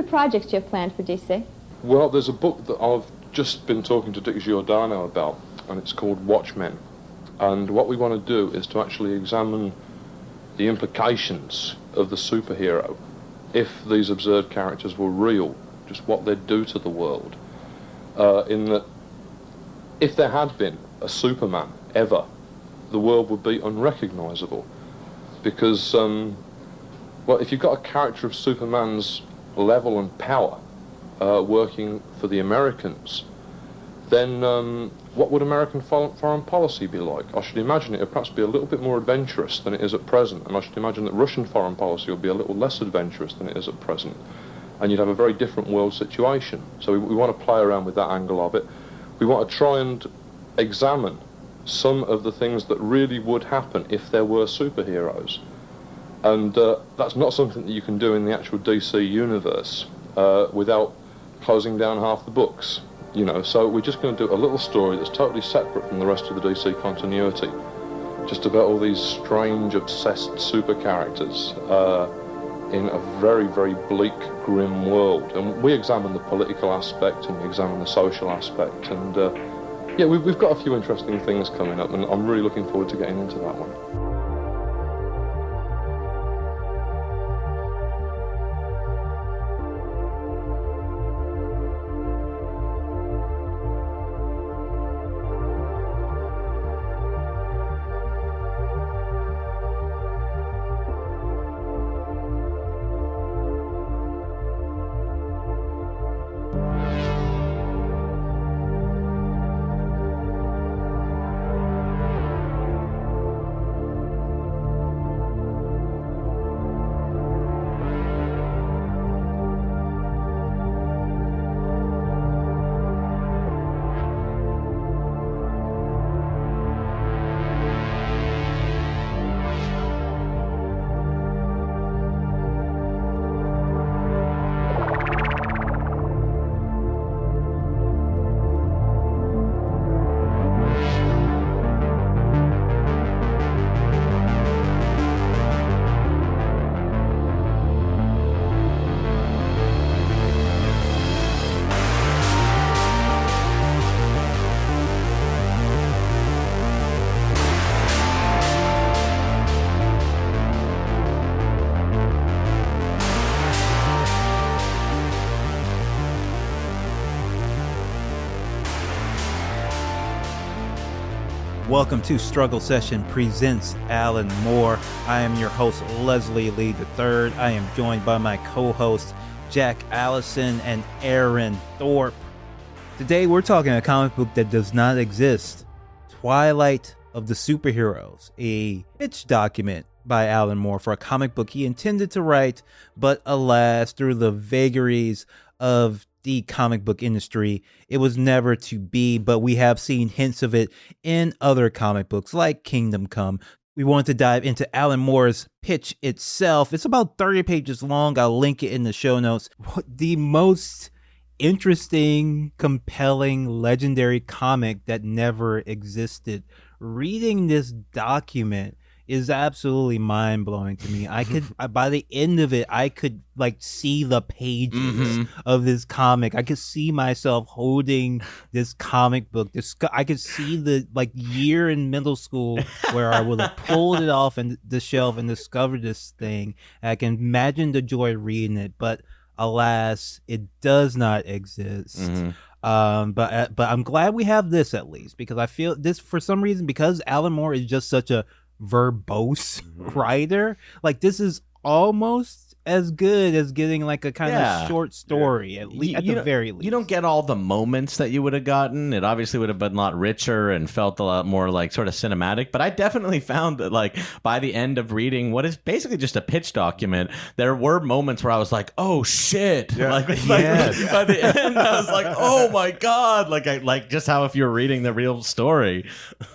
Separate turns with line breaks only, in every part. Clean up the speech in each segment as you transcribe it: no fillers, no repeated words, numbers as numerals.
other projects do you have planned for DC?
Well, there's a book that I've just been talking to Dick Giordano about, and it's called Watchmen. And what we want to do is to actually examine the implications of the superhero if these absurd characters were real, just what they'd do to the world. In that, if there had been a Superman ever, the world would be unrecognisable. Because, well, if you've got a character of Superman's level and power working for the Americans, then what would American foreign policy be like? I should imagine it would perhaps be a little bit more adventurous than it is at present, and I should imagine that Russian foreign policy would be a little less adventurous than it is at present, and you'd have a very different world situation. So we want to play around with that angle of it. We want to try and examine some of the things that really would happen if there were superheroes. And that's not something that you can do in the actual DC universe without closing down half the books. You know, so we're just going to do a little story that's totally separate from the rest of the DC continuity, just about all these strange, obsessed super characters in a very, very bleak, grim world. And we examine the political aspect and we examine the social aspect. And yeah, we've got a few interesting things coming up, and I'm really looking forward to getting into that one.
Welcome to Struggle Session presents Alan Moore. I am your host, Leslie Lee III. I am joined by my co-hosts, Jack Allison and Aaron Thorpe. Today we're talking a comic book that does not exist, Twilight of the Superheroes, a pitch document by Alan Moore for a comic book he intended to write, but alas, through the vagaries of the comic book industry, it was never to be, but we have seen hints of it in other comic books like Kingdom Come. We want to dive into Alan Moore's pitch itself. It's about 30 pages long. I'll link it in the show notes. The most interesting, compelling, legendary comic that never existed. Reading this document is absolutely mind-blowing to me. I could, by the end of it, I could like see the pages of this comic. I could see myself holding this comic book. I could see the like year in middle school where I would have pulled it off the shelf and discovered this thing. I can imagine the joy reading it, but alas, it does not exist. But I'm glad we have this at least, because I feel this for some reason, because Alan Moore is just such a verbose writer, like this is almost as good as getting like a kind of short story, at least at the very least.
You don't get all the moments that you would have gotten. It obviously would have been a lot richer and felt a lot more like sort of cinematic, but I definitely found that like by the end of reading what is basically just a pitch document, there were moments where I was like, oh shit. Like by the end I was like, oh my god, like just how if you're reading the real story.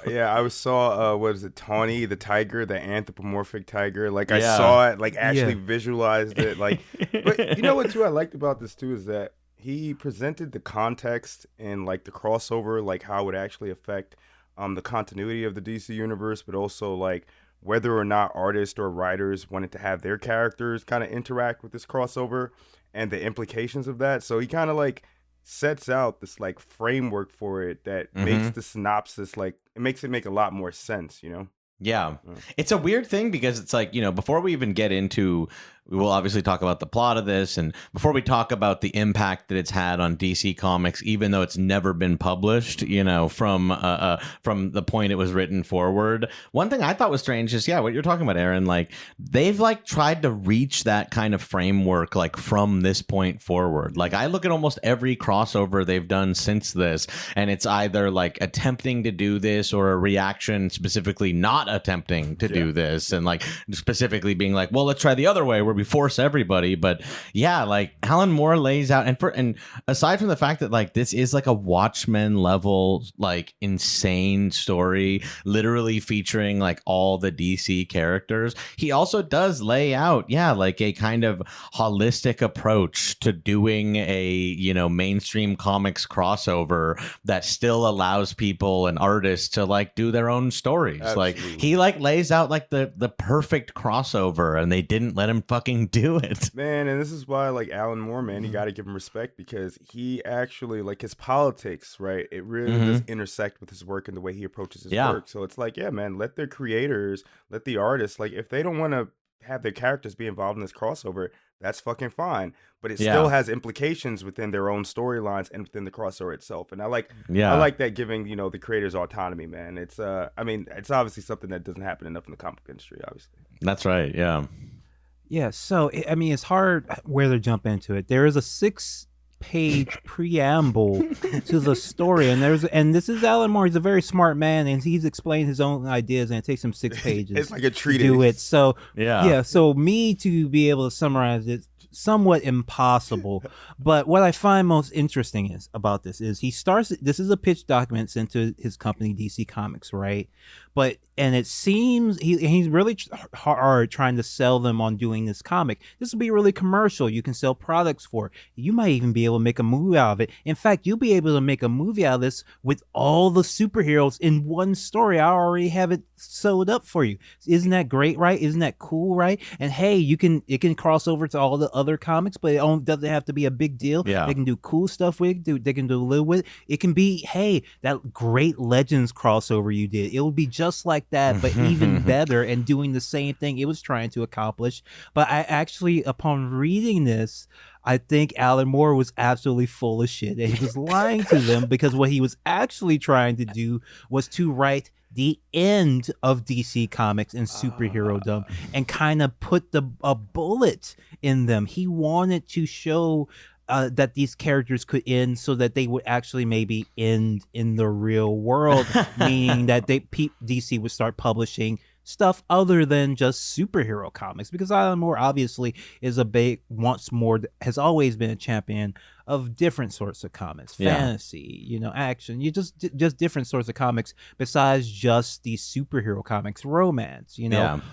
I saw what is it, Tawny the tiger, the anthropomorphic tiger, like I saw it, like actually visualized it, like. But you know what too I liked about this too is that he presented the context and like the crossover, like how it would actually affect the continuity of the DC universe, but also like whether or not artists or writers wanted to have their characters kind of interact with this crossover. and the implications of that. So he kind of like sets out this like framework for it that makes the synopsis like it makes it make a lot more sense, you know?
Yeah. It's a weird thing because it's like, before we even get into, we'll obviously talk about the plot of this, and before we talk about the impact that it's had on DC Comics, even though it's never been published, from the point it was written forward. One thing I thought was strange is, what you're talking about, Aaron, like they've like tried to reach that kind of framework like from this point forward. Like I look at almost every crossover they've done since this, and it's either like attempting to do this or a reaction specifically not attempting to do this, and like specifically being like, well, let's try the other way where we force everybody. But like Alan Moore lays out, and aside from the fact that like this is like a Watchmen level like insane story, literally featuring like all the DC characters, he also does lay out like a kind of holistic approach to doing a mainstream comics crossover that still allows people and artists to like do their own stories. Absolutely. Like he like lays out like the perfect crossover, and they didn't let him fucking do it,
man. And this is why like Alan Moore, man, you got to give him respect, because he actually like his politics, right, it really does intersect with his work and the way he approaches his work. So it's like, man, let the creators, let the artists, like if they don't want to have their characters be involved in this crossover, that's fucking fine, but it still has implications within their own storylines and within the crossover itself. And I like that, giving the creators autonomy, man. It's I mean, it's obviously something that doesn't happen enough in the comic industry, obviously.
That's right.
Yeah, so I mean, it's hard where to jump into it. There is a 6-page preamble to the story, and this is Alan Moore. He's a very smart man, and he's explained his own ideas, and it takes him 6 pages.
It's like a treatise.
To do it. So so me to be able to summarize it, somewhat impossible. But what I find most interesting about this is this is a pitch document sent to his company DC Comics, right? And it seems he's really hard trying to sell them on doing this comic. This will be really commercial. You can sell products for it. You might even be able to make a movie out of it. In fact, you'll be able to make a movie out of this with all the superheroes in one story. I already have it sewed up for you. Isn't that great, right? Isn't that cool, right? And hey, it can cross over to all the other comics, but it doesn't have to be a big deal. They can do cool stuff with it. They can do a little with it. It can be, hey, that great Legends crossover you did. It will be just like that, but even better, and doing the same thing it was trying to accomplish. But I actually, upon reading this, I think Alan Moore was absolutely full of shit, and he was lying to them, because what he was actually trying to do was to write the end of DC Comics and superhero-dom and kind of put a bullet in them. He wanted to show that these characters could end, so that they would actually maybe end in the real world, meaning that DC would start publishing stuff other than just superhero comics, because Alan Moore obviously is has always been a champion of different sorts of comics, fantasy, action, just different sorts of comics besides just these superhero comics, romance,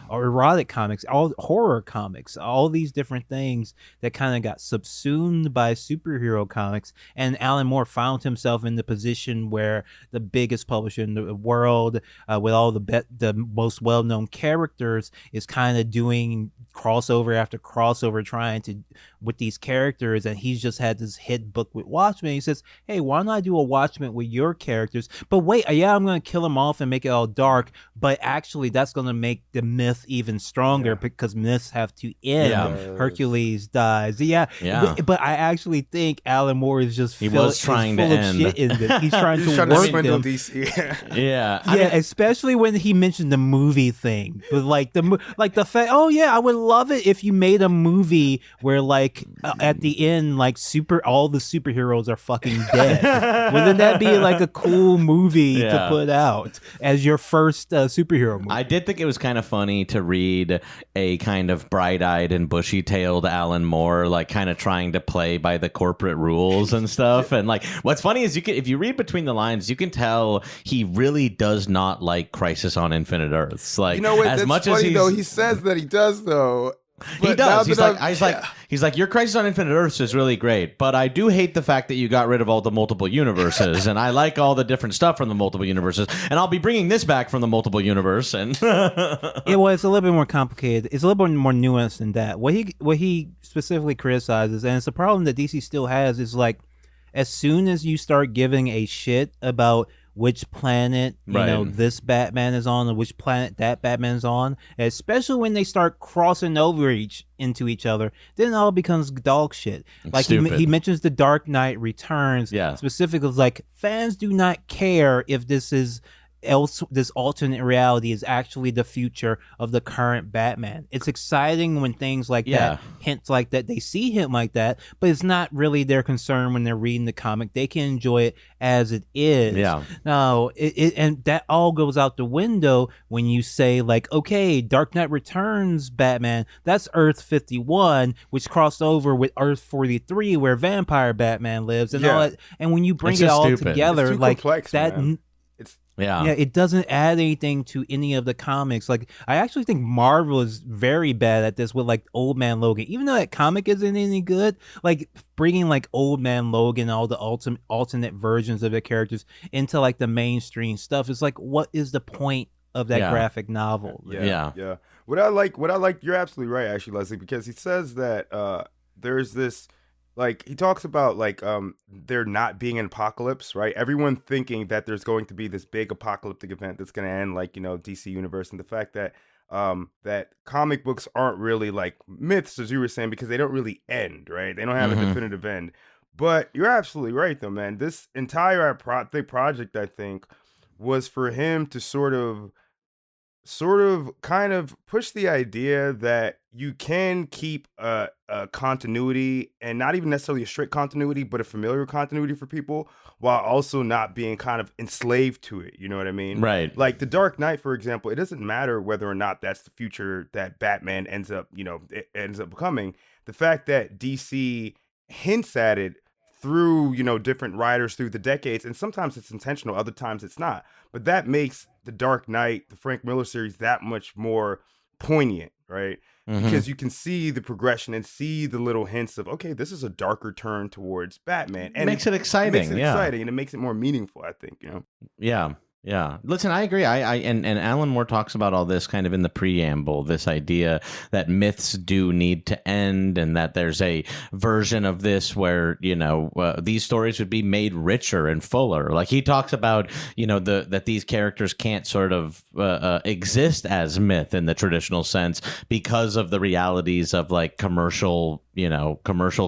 or erotic comics, all horror comics, all these different things that kind of got subsumed by superhero comics. And Alan Moore found himself in the position where the biggest publisher in the world, with all the most well-known characters, is kind of doing crossover after crossover trying to with these characters, and he's just had this hit book with Watchmen. He says, hey, why not do a Watchmen with your characters? But wait, I'm going to kill them off and make it all dark, but actually that's going to make the myth even stronger, because myths have to end. Hercules dies. But I actually think Alan Moore is just
trying to end
shit in this. He's trying to work them.
DC.
Especially when he mentioned the movie thing, but like the fact, I would love it if you made a movie where at the end, all the superheroes are fucking dead. Wouldn't that be like a cool movie to put out as your first superhero movie?
I did think it was kind of funny to read a kind of bright-eyed and bushy-tailed Alan Moore, kind of trying to play by the corporate rules and stuff. And what's funny is if you read between the lines, you can tell he really does not like Crisis on Infinite Earths.
That's funny, though. He says that he does, though.
He does. He's like, your Crisis on Infinite Earths is really great, but I do hate the fact that you got rid of all the multiple universes, and I like all the different stuff from the multiple universes, and I'll be bringing this back from the multiple universe. And
yeah, well, it's a little bit more complicated. It's a little bit more nuanced than that. What he specifically criticizes, and it's a problem that DC still has, is like, as soon as you start giving a shit about which planet this Batman is on, or which planet that Batman is on, especially when they start crossing over into each other, then it all becomes dog shit. Like he mentions the Dark Knight Returns, specifically, like, fans do not care if this alternate reality is actually the future of the current Batman. It's exciting when things like that, hints like that, they see him like that, but it's not really their concern when they're reading the comic. They can enjoy it as it is. No, and that all goes out the window when you say, like, okay, Dark Knight Returns Batman, that's Earth 51, which crossed over with Earth 43, where Vampire Batman lives, and all that. And when you bring it all together, like
complex,
that.
Man.
Yeah, it doesn't add anything to any of the comics. Like, I actually think Marvel is very bad at this with, like, Old Man Logan. Even though that comic isn't any good, like, bringing, like, Old Man Logan, all the alternate versions of the characters into, like, the mainstream stuff, is like, what is the point of that graphic novel?
Yeah. What I like, you're absolutely right, actually, Leslie, because he says that there's this, like, he talks about, like, there not being an apocalypse, right? Everyone thinking that there's going to be this big apocalyptic event that's going to end, like, DC Universe, and the fact that that comic books aren't really like myths, as you were saying, because they don't really end, right? They don't have a definitive end. But you're absolutely right, though, man. This entire project, I think, was for him to sort of kind of push the idea that you can keep a continuity, and not even necessarily a strict continuity, but a familiar continuity for people, while also not being kind of enslaved to it. You know what I mean?
Right.
Like the Dark Knight, for example, it doesn't matter whether or not that's the future that Batman ends up becoming. The fact that DC hints at it through, different writers through the decades, and sometimes it's intentional, other times it's not. But that makes the Dark Knight, the Frank Miller series, that much more poignant, right? Because you can see the progression and see the little hints of, okay, this is a darker turn towards Batman. And
it makes it exciting.
Exciting, and it makes it more meaningful, I think,
Yeah. Listen, I agree. And Alan Moore talks about all this kind of in the preamble, this idea that myths do need to end, and that there's a version of this where, these stories would be made richer and fuller. Like, he talks about, that these characters can't sort of exist as myth in the traditional sense because of the realities of, like, commercial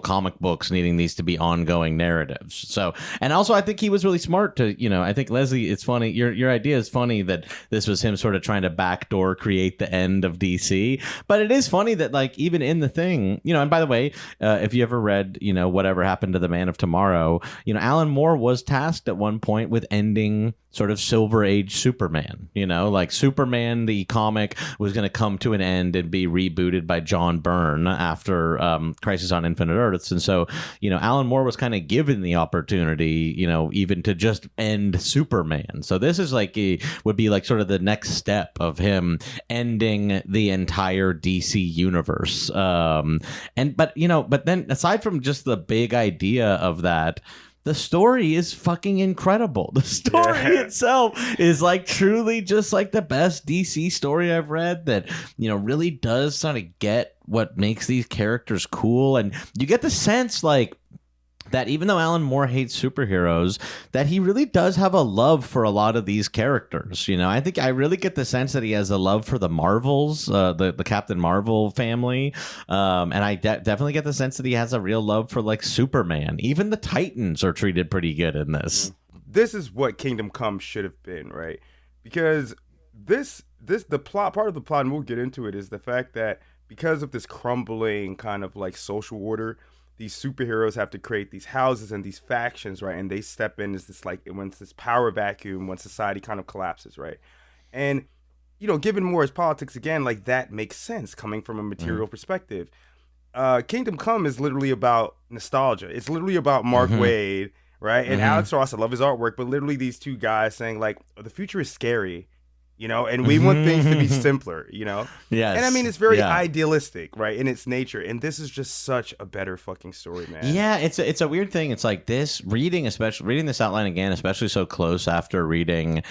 comic books needing these to be ongoing narratives. So, and also I think he was really smart to, I think, Leslie, it's funny, your idea is funny that this was him sort of trying to backdoor create the end of DC, but it is funny that, like, even in the Thing, and by the way, if you ever read, Whatever Happened to the Man of Tomorrow, Alan Moore was tasked at one point with ending sort of Silver Age Superman, like Superman, the comic, was going to come to an end and be rebooted by John Byrne after Crisis on Infinite Earths. And so, Alan Moore was kind of given the opportunity, even to just end Superman. So this is like, would be like sort of the next step of him ending the entire DC universe. But then aside from just the big idea of that, the story is fucking incredible. The story itself is, like, truly just like the best DC story I've read that, really does sort of get what makes these characters cool. And you get the sense, like, that even though Alan Moore hates superheroes, that he really does have a love for a lot of these characters. I think I really get the sense that he has a love for the Marvels, the Captain Marvel family. And I definitely get the sense that he has a real love for, like, Superman. Even the Titans are treated pretty good in this.
This is what Kingdom Come should have been, right? Because the plot, part of the plot, and we'll get into it, is the fact that because of this crumbling kind of, like, social order, these superheroes have to create these houses and these factions, right? And they step in as this, like, when it's this power vacuum, when society kind of collapses, right? And, given Moore's politics, again, like, that makes sense coming from a material perspective. Kingdom Come is literally about nostalgia. It's literally about Mark Waid, right? And Alex Ross, I love his artwork, but literally these two guys saying, like, the future is scary, and we want things to be simpler,
Yes.
And I mean, it's very idealistic, right, in its nature. And this is just such a better fucking story, man.
Yeah, it's a weird thing. It's like this reading this outline again, especially so close after reading,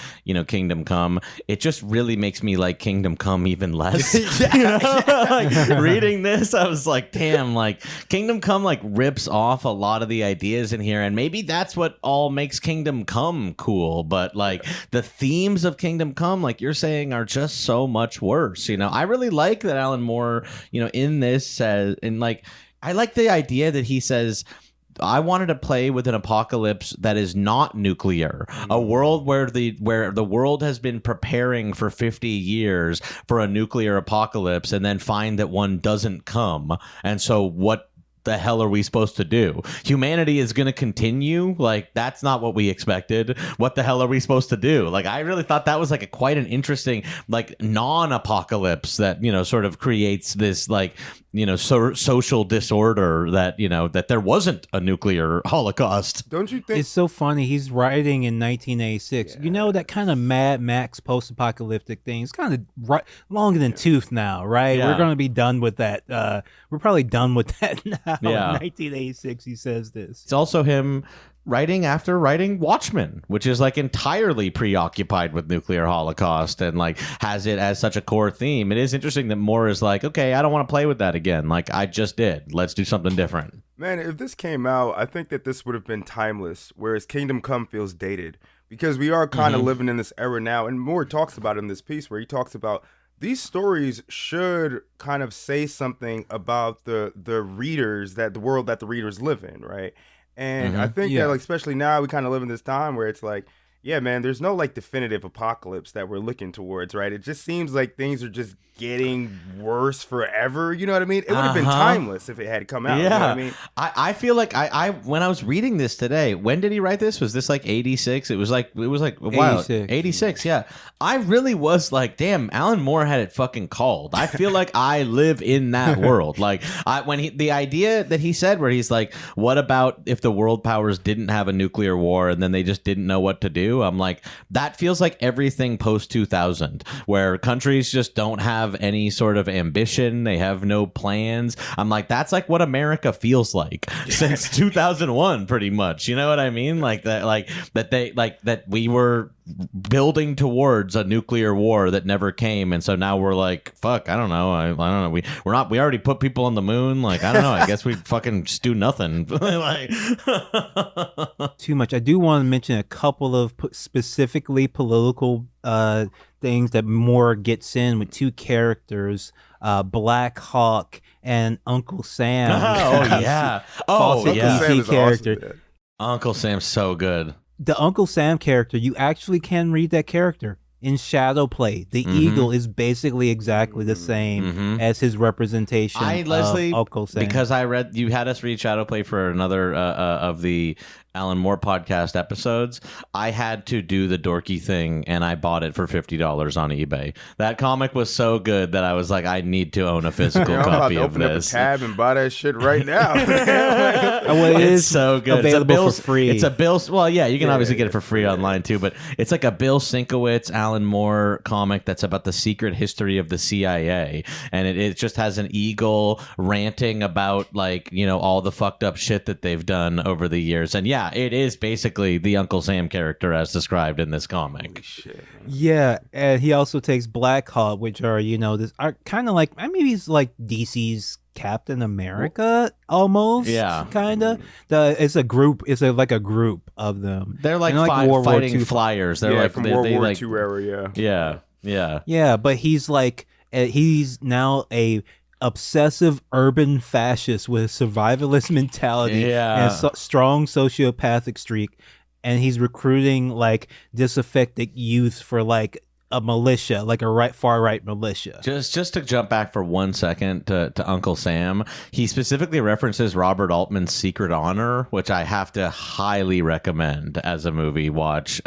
Kingdom Come. It just really makes me like Kingdom Come even less. Like, reading this, I was like, damn, like Kingdom Come like rips off a lot of the ideas in here, and maybe that's what all makes Kingdom Come cool. But like the themes of Kingdom Come, like you're saying, are just so much worse. I really like that Alan Moore, in this says, and like I like the idea that he says, I wanted to play with an apocalypse that is not nuclear, a world where the world has been preparing for 50 years for a nuclear apocalypse, and then find that one doesn't come. And so what the hell are we supposed to do? Humanity is going to continue? Like, that's not what we expected. What the hell are we supposed to do? Like, I really thought that was like quite an interesting, like, non-apocalypse that, sort of creates this, like, social disorder that, that there wasn't a nuclear holocaust.
Don't you think?
It's so funny. He's writing in 1986. That kind of Mad Max post-apocalyptic thing. It's kind of long in the tooth now, right?
Yeah.
We're going to be done with that. We're probably done with that now.
Yeah.
In 1986, he says this.
It's also him writing after writing Watchmen, which is like entirely preoccupied with nuclear holocaust and like has it as such a core theme. It is interesting that Moore is like, okay, I don't want to play with that again. Like I just did. Let's do something different.
Man, if this came out, I think that this would have been timeless, whereas Kingdom Come feels dated because we are kind of living in this era now. And Moore talks about it in this piece where he talks about these stories should kind of say something about the readers, that the world that the readers live in, right? And I think that, like, especially now, we kind of live in this time where it's like, yeah, man, there's no like definitive apocalypse that we're looking towards, right? It just seems like things are just getting worse forever. You know what I mean? It would have been timeless if it had come out.
Yeah.
You know what I mean?
I feel like I when I was reading this today, when did he write this? Was this like 86? It was like a while. 86, yeah. I really was like, damn, Alan Moore had it fucking called. I feel like I live in that world. Like the idea that he said where he's like, what about if the world powers didn't have a nuclear war and then they just didn't know what to do? I'm like, that feels like everything post 2000, where countries just don't have any sort of ambition. They have no plans. I'm like, that's like what America feels like since 2001, pretty much. You know what I mean? Like that we were building towards a nuclear war that never came, and so now we're like, fuck, I don't know. I don't know. We already put people on the moon. Like, I don't know. I guess we fucking just do nothing. Like,
too much. I do want to mention a couple of specifically political things that Moore gets in with two characters, Black Hawk and Uncle Sam.
Oh yeah. Oh yeah.
Sam is
character.
awesome,
Uncle Sam's so good.
The Uncle Sam character, you actually can read that character in Shadowplay. The eagle is basically exactly the same as his representation of Uncle Sam.
Because you had us read Shadowplay for another of the Alan Moore podcast episodes. I had to do the dorky thing, and I bought it for $50 on eBay. That comic was so good that I was like, I need to own a physical copy of
open
this.
Up a tab and buy that shit right now.
Well,
it's so good.
Available for free.
It's a Bill. Well, yeah, you can obviously get it for free online too, but it's like a Bill Sienkiewicz, Alan Moore comic that's about the secret history of the CIA, and it just has an eagle ranting about like all the fucked up shit that they've done over the years, and yeah. It is basically the Uncle Sam character as described in this comic.
Shit,
yeah, and he also takes Black Hawk, which are this are kind of like maybe he's like DC's Captain America almost.
Yeah,
kind of. It's a group. It's like a group of them.
They're like, fighting flyers. They're like
from
they,
World
they
War
like,
II era.
Yeah. But he's like he's now a obsessive urban fascist with a survivalist mentality and a strong sociopathic streak, and he's recruiting like disaffected youth for like a militia, like a far right militia.
Just to jump back for 1 second to Uncle Sam, he specifically references Robert Altman's Secret Honor, which I have to highly recommend as a movie watch.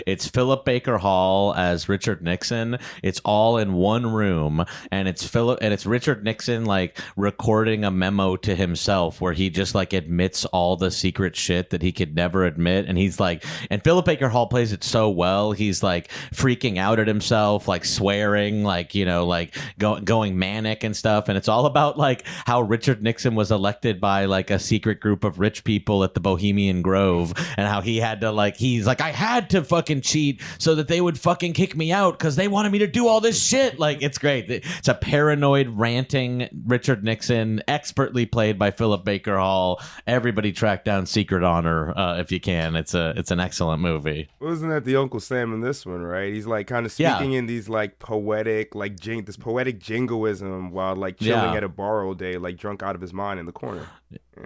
It's Philip Baker Hall as Richard Nixon. It's all in one room, and it's Richard Nixon like recording a memo to himself where he just like admits all the secret shit that he could never admit, and he's like, and Philip Baker Hall plays it so well. He's like freaking out. outed himself, like swearing, like, you know, like going manic and stuff. And it's all about like how Richard Nixon was elected by like a secret group of rich people at the Bohemian Grove, and how he had to like, he's like, I had to fucking cheat so that they would fucking kick me out because they wanted me to do all this shit. Like, it's great. It's a paranoid, ranting Richard Nixon, expertly played by Philip Baker Hall. Everybody track down Secret Honor if you can. It's an excellent movie.
Wasn't that the Uncle Sam in this one, right? He's like kind of speaking in these like poetic, like this poetic jingoism while like chilling at a bar all day, like drunk out of his mind in the corner.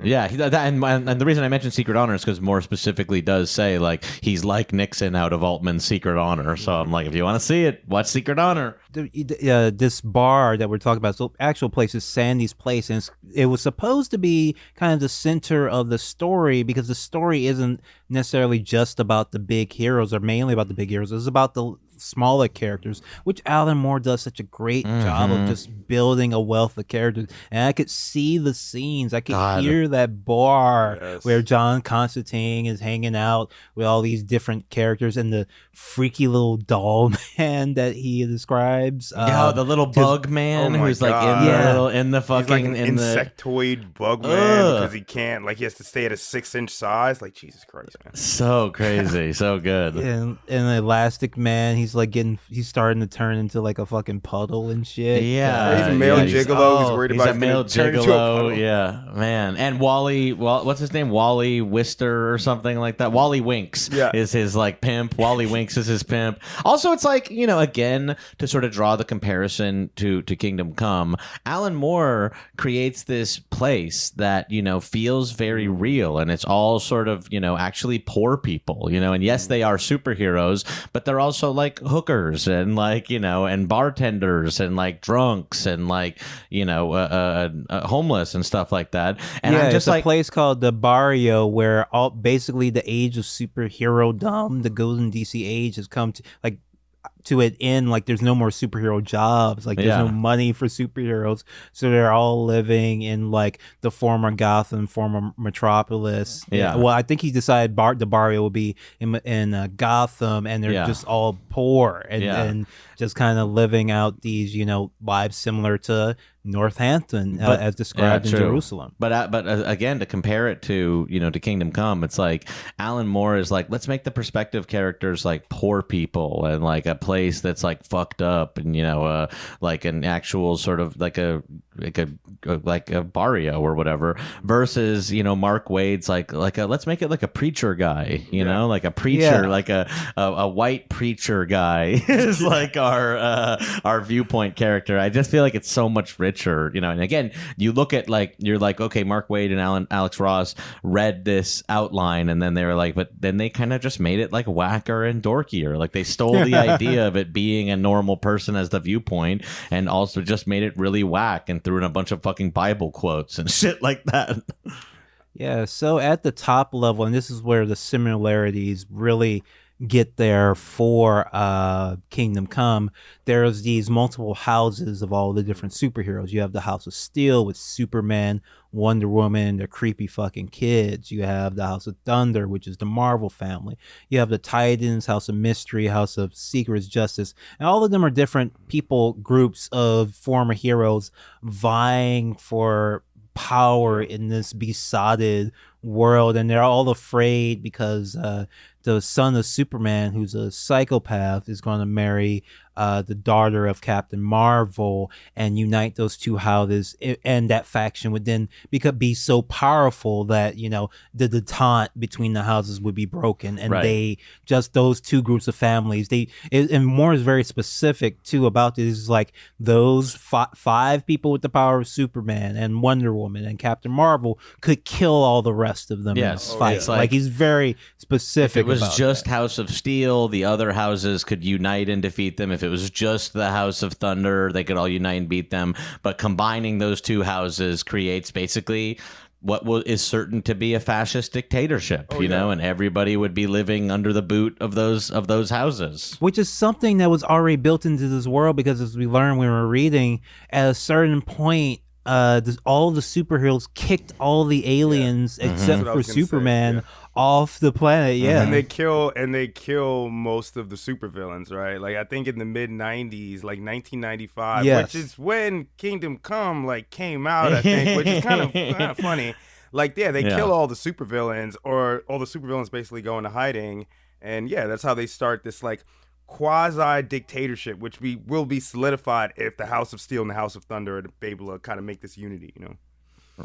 Yeah, and the reason I mentioned Secret Honor is because more specifically does say like he's like Nixon out of Altman's Secret Honor. So I'm like, if you want to see it, watch Secret Honor.
This bar that we're talking about, so actual place is Sandy's Place, and it was supposed to be kind of the center of the story because the story isn't necessarily just about the big heroes or mainly about the big heroes. It's about the smaller characters, which Alan Moore does such a great job of just building a wealth of characters. And I could see the scenes. I could hear that bar where John Constantine is hanging out with all these different characters and the freaky little doll man that he describes.
The little bug man who's like in the fucking
he's like an insectoid bug man because he can't, like, he has to stay at a 6-inch size. Like, Jesus Christ, man.
So crazy, so good.
And Elastic Man, he's starting to turn into like a fucking puddle and shit.
He's a male gigolo. He's worried about
a male gigolo. Yeah, man. And Wally, what's his name? Wally Wister or something like that. Wally Winks is his like pimp. Wally Winks is his pimp. Also, it's like, you know, again, to sort of draw the comparison to Kingdom Come, Alan Moore creates this place that, you know, feels very real, and it's all sort of, you know, actually poor people, you know, and yes, they are superheroes, but they're also like hookers and like, you know, and bartenders and like drunks and like, you know, homeless and stuff like that. And I'm just
it's a place called the Barrio where basically the age of superhero-dom, the golden DC age, has come to like to an end. Like, there's no more superhero jobs, like there's no money for superheroes, so they're all living in like the former Gotham, former Metropolis. Well, I think he decided the Barrio will be in Gotham, and they're just all poor and just kind of living out these, you know, lives similar to Northampton, as described in Jerusalem.
But again, to compare it to, you know, to Kingdom Come, it's like Alan Moore is like, let's make the perspective characters like poor people and like a place that's like fucked up, and, you know, like an actual sort of like a barrio or whatever, versus, you know, Mark Waid's like let's make it like a preacher guy, you know, like a preacher, like a white preacher guy is like our viewpoint character. I just feel like it's so much richer, you know. And again, you look at like, you're like, okay, Mark Waid and Alex Ross read this outline, and then they were like, but then they kind of just made it like whacker and dorkier. Like, they stole the idea of it being a normal person as the viewpoint, and also just made it really whack and threw in a bunch of fucking Bible quotes and shit like that.
Yeah, so at the top level, and this is where the similarities really get there for Kingdom Come, there's these multiple houses of all the different superheroes. You have the House of Steel with Superman, Wonder Woman, their creepy fucking kids. You have the House of Thunder, which is the Marvel family. You have the Titans, House of Mystery, House of Secrets, Justice, and all of them are different people, groups of former heroes vying for power in this besotted world, and they're all afraid because the son of Superman, who's a psychopath, is going to marry the daughter of Captain Marvel and unite those two houses, and that faction would then be so powerful that, you know, the detente between the houses would be broken, and those two groups of families, and Moore is very specific too about this, is like those five people with the power of Superman and Wonder Woman and Captain Marvel could kill all the rest of them in this fight. Like, he's very specific.
If it was just House of Steel, the other houses could unite and defeat them. If it was just the House of Thunder, they could all unite and beat them. But combining those two houses creates basically what is certain to be a fascist dictatorship, you know, and everybody would be living under the boot of those houses.
Which is something that was already built into this world, because as we learned when we were reading, at a certain point, all the superheroes kicked all the aliens except for Superman off the planet. Yeah,
and they kill most of the supervillains, right? Like I think in the mid '90s, like 1995, which is when Kingdom Come like came out, I think, which is kind of funny. Like they kill all the supervillains, or all the supervillains basically go into hiding, and that's how they start this like quasi dictatorship, which will be solidified if the House of Steel and the House of Thunder are able to kind of make this unity,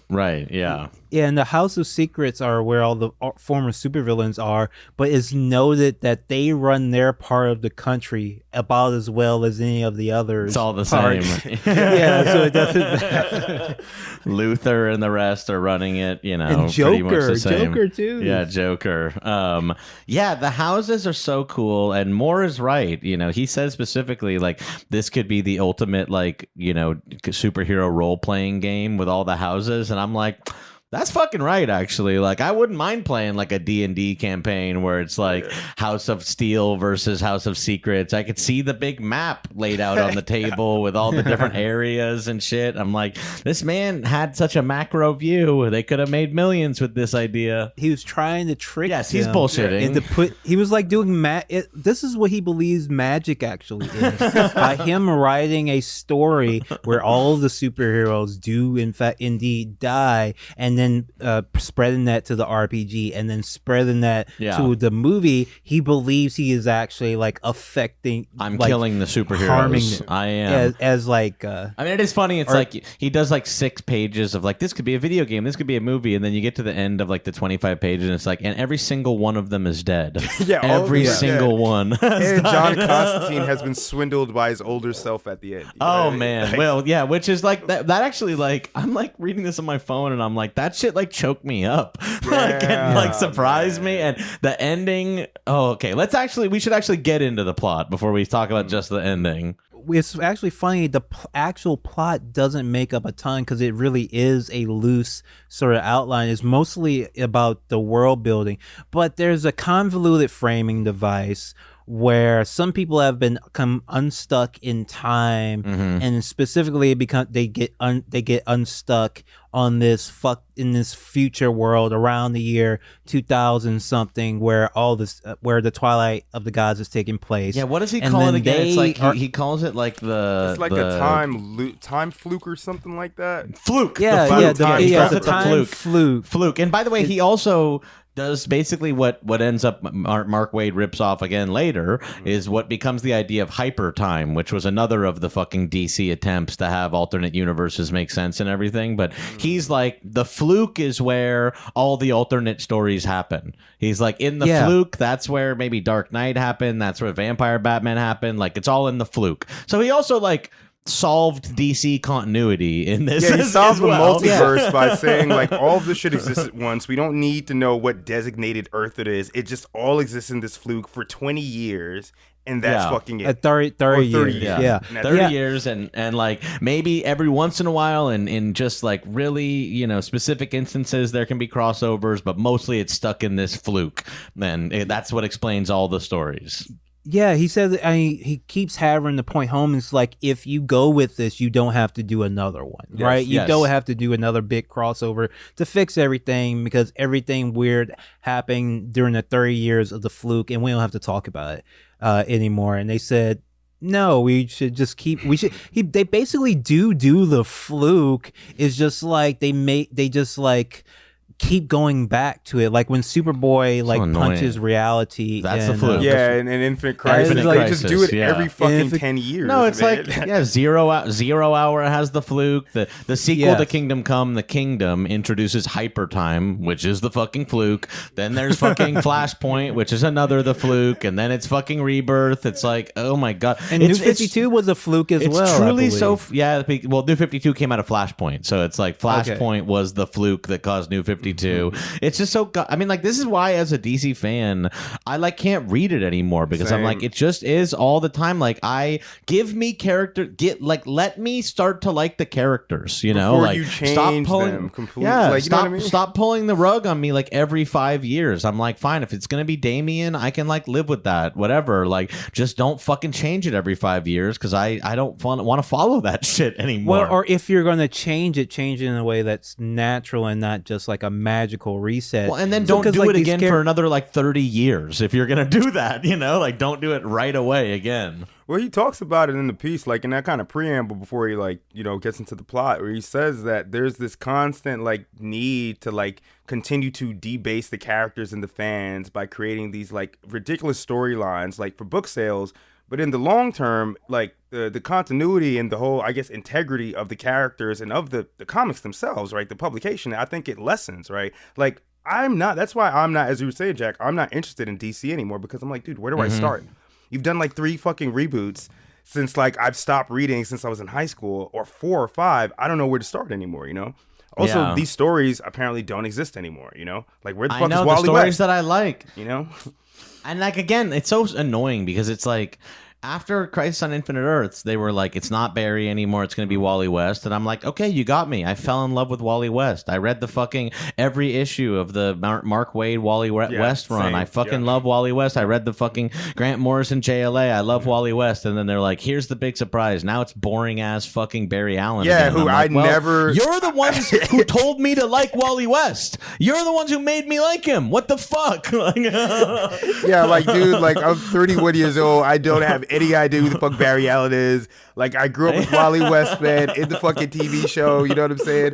Right, yeah.
Yeah, and the House of Secrets are where all the former supervillains are, but it's noted that they run their part of the country about as well as any of the others.
It's all the same.
Yeah, so it doesn't matter.
Luther and the rest are running it,
and
pretty much the same.
Joker too.
Yeah, Joker. The houses are so cool, and Moore is right. He says specifically, like, this could be the ultimate, like, superhero role-playing game with all the houses. And I'm like, that's fucking right, actually. Like, I wouldn't mind playing like a D&D campaign where it's like House of Steel versus House of Secrets. I could see the big map laid out on the table with all the different areas and shit. I'm like, this man had such a macro view. They could have made millions with this idea.
He was trying to trick
he's bullshitting.
He was like doing this is what he believes magic actually is. By him writing a story where all the superheroes do in fact indeed die, and then spreading that to the RPG, and then spreading that to the movie, he believes he is actually like affecting.
I'm killing the superheroes.
Harming
I am
as like.
I mean, it is funny. It's like he does like 6 pages of like, this could be a video game, this could be a movie, and then you get to the end of like the 25 pages, and it's like, and every single one of them is dead. Every single one.
And John Constantine has been swindled by his older self at the end.
Man, like, well, which is like that actually, like, I'm like reading this on my phone, and I'm like, that shit like choked me up, and like surprised me. And the ending. We should actually get into the plot before we talk about just the ending.
It's actually funny. The actual plot doesn't make up a ton because it really is a loose sort of outline. It's mostly about the world building, but there's a convoluted framing device where some people have become unstuck in time, and specifically they get unstuck on this in this future world around the year 2000 something, where where the Twilight of the Gods is taking place.
Yeah, what does he call it again? It's like he calls it like
it's like a time fluke or something like that.
Fluke.
Yeah,
the
time fluke.
Fluke. And by the way, he also does basically what ends up Mark Waid rips off again later is what becomes the idea of hyper time, which was another of the fucking DC attempts to have alternate universes make sense and everything. But he's like, the fluke is where all the alternate stories happen. He's like, in the fluke, that's where maybe Dark Knight happened, that's where Vampire Batman happened. Like, it's all in the fluke. So he also like solved DC continuity in this.
Yeah, he solved the multiverse by saying like, all of this shit exists at once. We don't need to know what designated Earth it is. It just all exists in this fluke for 20 years. And that's fucking it.
30 years.
Yeah. 30 years, and like maybe every once in a while, and in just like really, specific instances, there can be crossovers, but mostly it's stuck in this fluke. And that's what explains all the stories.
Yeah, he says. He keeps hammering the point home. It's like, if you go with this, you don't have to do another one, right? You don't have to do another big crossover to fix everything, because everything weird happened during the 30 years of the fluke, and we don't have to talk about it anymore. And they said, no, we should just keep. They basically do the fluke. It's just like they just like keep going back to it, like when Superboy punches reality.
That's the fluke.
And Infinite Crisis. They just do it every fucking 10 years.
No, it's like Zero Hour has the fluke. The sequel to Kingdom Come, The Kingdom, introduces Hyper Time, which is the fucking fluke. Then there's fucking Flashpoint, which is the fluke, and then it's fucking Rebirth. It's like, oh my god.
And New 52 was a fluke as well.
It's truly New 52 came out of Flashpoint, so it's like Flashpoint was the fluke that caused New 52. 52. It's just so I mean, like, this is why as a DC fan I like can't read it anymore, because I'm like, it just is all the time. Like, let me start to like the characters, you know,
before
like
you change
stop pulling
them completely.
Yeah,
like, you know what I mean?
stop pulling the rug on me like every 5 years. I'm like, fine, if it's gonna be Damian, I can like live with that, whatever. Like, just don't fucking change it every 5 years, because I don't want to follow that shit anymore.
Well, or if you're going to change it in a way that's natural and not just like a magical reset.
Well, and then don't do it again for another like 30 years if you're gonna do that, you know, like, don't do it right away again.
Well, he talks about it in the piece, like in that kind of preamble before he, like, you know, gets into the plot, where he says that there's this constant like need to like continue to debase the characters and the fans by creating these like ridiculous storylines, like for book sales. But in the long term, like the continuity and the whole, I guess, integrity of the characters and of the comics themselves, right? The publication, I think it lessens, right? Like, that's why I'm not, as you were saying, Jack, I'm not interested in DC anymore, because I'm like, dude, where do I start? You've done like 3 fucking reboots since like I've stopped reading since I was in high school, or 4 or 5. I don't know where to start anymore, you know? Also, these stories apparently don't exist anymore, you know? Like, where the fuck is Wally
the stories
West?
that I like,
you know?
And like, again, it's so annoying, because it's like, after Crisis on Infinite Earths, they were like, it's not Barry anymore, it's going to be Wally West. And I'm like, okay, you got me. I fell in love with Wally West. I read the fucking every issue of the Mark Waid Wally West run.
Same.
I fucking love Wally West. I read the fucking Grant Morrison JLA. I love Wally West. And then they're like, here's the big surprise. Now it's boring ass fucking Barry Allen.
Yeah,
again.
who
like,
never...
You're the ones who told me to like Wally West. You're the ones who made me like him. What the fuck?
Yeah, like, dude, like, I'm 31 years old. I don't have any idea who the fuck Barry Allen is. Like, I grew up with Wally West, man, in the fucking TV show. You know what I'm saying?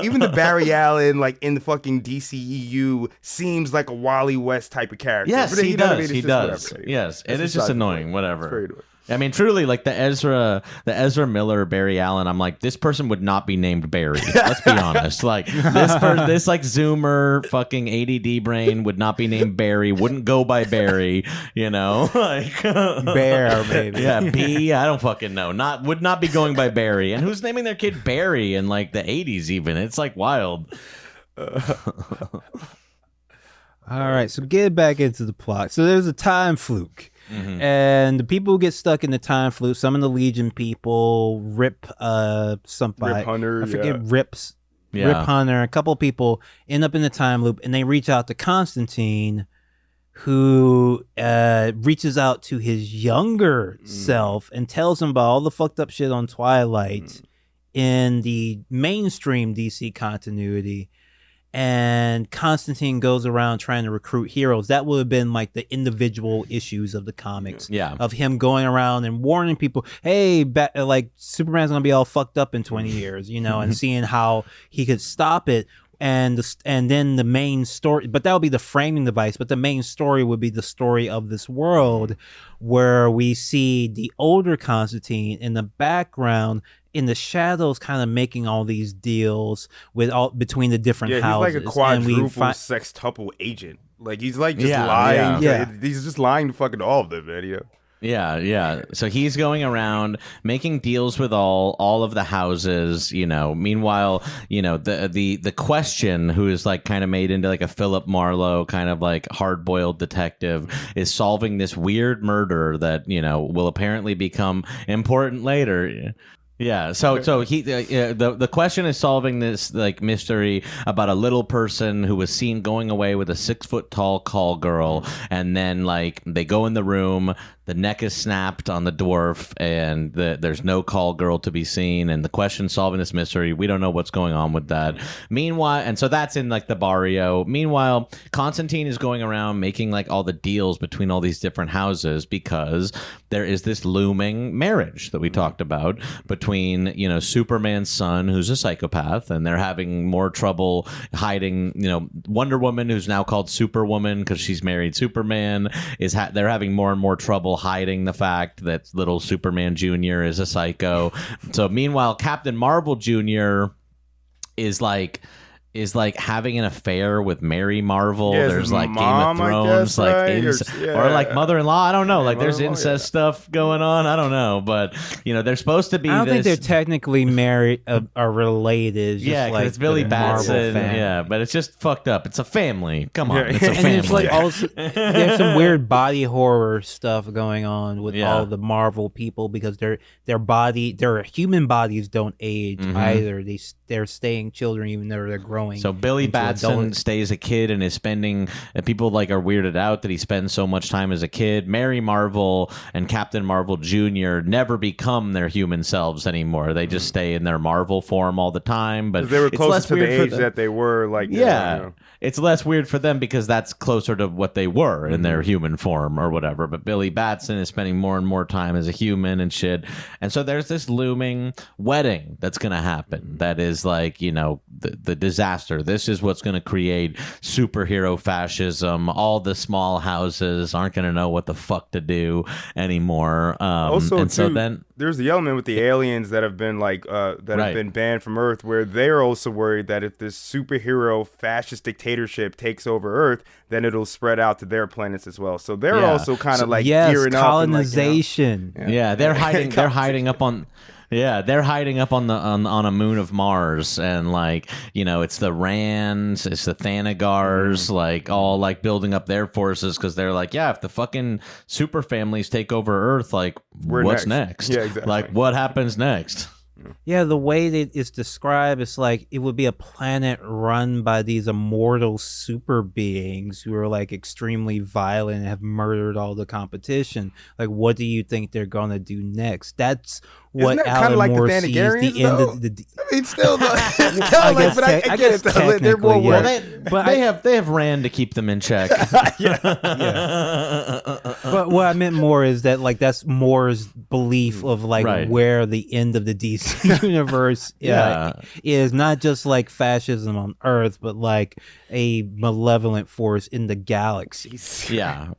Even the Barry Allen, like, in the fucking DCEU seems like a Wally West type of character.
Yes,
But
he
you know what I
does.
mean?
He
It's
does.
whatever.
Yes,
That's
it is
besides
just
the
annoying.
point.
Whatever.
It's very annoying.
I mean, truly, like the Ezra Miller, Barry Allen. I'm like, this person would not be named Barry. Let's be honest. Like, this like Zoomer fucking ADD brain would not be named Barry. Wouldn't go by Barry. You know, like
Bear, maybe.
Yeah, B. I don't fucking know. Would not be going by Barry. And who's naming their kid Barry in like the 80s? Even it's like wild.
All right, so get back into the plot. So there's a time fluke. And the people who get stuck in the time fluke, some of the Legion people, Rip somebody,
Rip Hunter,
I forget,
yeah.
Rip Hunter, a couple of people end up in the time loop, and they reach out to Constantine, who reaches out to his younger self and tells him about all the fucked up shit on Twilight in the mainstream DC continuity. And Constantine goes around trying to recruit heroes. That would have been like the individual issues of the comics.
Yeah.
Of him going around and warning people, hey, like Superman's going to be all fucked up in 20 years, you know, and seeing how he could stop it. And then the main story, but that would be the framing device. But the main story would be the story of this world, where we see the older Constantine in the background, in the shadows, kind of making all these deals between the different houses.
He's like a quadruple sextuple agent. Like, he's like just lying. He's just lying to fucking all of them, man. You know?
Yeah. So he's going around making deals with all of the houses, you know. Meanwhile, you know, the Question, who is like kind of made into like a Philip Marlowe kind of like hard-boiled detective, is solving this weird murder that, you know, will apparently become important later. Yeah, so he the Question is solving this like mystery about a little person who was seen going away with a 6-foot-tall call girl, and then like they go in the room, the neck is snapped on the dwarf, and there's no call girl to be seen, and the Question solving this mystery. We don't know what's going on with that. Meanwhile, and so that's in like the barrio. Meanwhile, Constantine is going around making like all the deals between all these different houses, because there is this looming marriage that we talked about between, you know, Superman's son, who's a psychopath, and they're having more trouble hiding, you know, Wonder Woman, who's now called Superwoman because she's married Superman, they're having more and more trouble hiding the fact that little Superman Jr. is a psycho. So meanwhile, Captain Marvel Jr. is like is like having an affair with Mary Marvel.
Yeah,
There's
his
like
mom,
Game of
I
Thrones,
guess,
like
right?
or like mother-in-law. I don't know.
Yeah,
Like there's
mother-in-law,
incest stuff going on. I don't know, but they're supposed to be.
I don't think
this...
they're technically married or related. It's just
Yeah, because
like
it's Billy
the Marvel
Batson.
family.
Yeah, but it's just fucked up. It's a family. Come on,
Yeah.
it's a
And
family.
it's like also there's some weird body horror stuff going on with
Yeah.
all the Marvel people because their human bodies don't age
Mhm.
either. They're staying children even though they're growing.
So Billy
into
Batson
adult-
stays a kid and is spending. People like are weirded out that he spends so much time as a kid. Mary Marvel and Captain Marvel Jr. never become their human selves anymore. They just stay in their Marvel form all the time. But
They were
it's
closer
less
to the
weird for
age
them.
that they were. Like,
Yeah, it's less weird for them because that's closer to what they were in their human form or whatever. But Billy Batson is spending more and more time as a human and shit. And so there's this looming wedding that's going to happen. That is like, the disaster. This is what's going to create superhero fascism. All the small houses aren't going to know what the fuck to do anymore.
Also,
and so
too,
then
there's the element with the aliens that have been like have been banned from Earth, where they're also worried that if this superhero fascist dictatorship takes over Earth, then it'll spread out to their planets as well. So they're also kind of like gearing up.
colonization.
They're hiding. They're hiding up on. Yeah, they're hiding up on on a moon of Mars, and it's the Rands, it's the Thanagars, like all like building up their forces because they're like, yeah, if the fucking super families take over Earth, like what's next?
Yeah, exactly.
Like what happens next?
Yeah, the way that it's described, it's like it would be a planet run by these immortal super beings who are like extremely violent and have murdered all the competition. Like, what do you think they're gonna do next? That's what
Isn't that
Alan
like
Moore
the
sees
Thanagarians,
the end
though?
of the.
I mean, still,
I guess
they're more
technically,
Well,
yeah.
they have Rand to keep them in check.
But what I meant more is that like that's Moore's belief of like
Right.
where the end of the DC universe is not just like fascism on Earth, but like a malevolent force in the galaxy.
Yeah.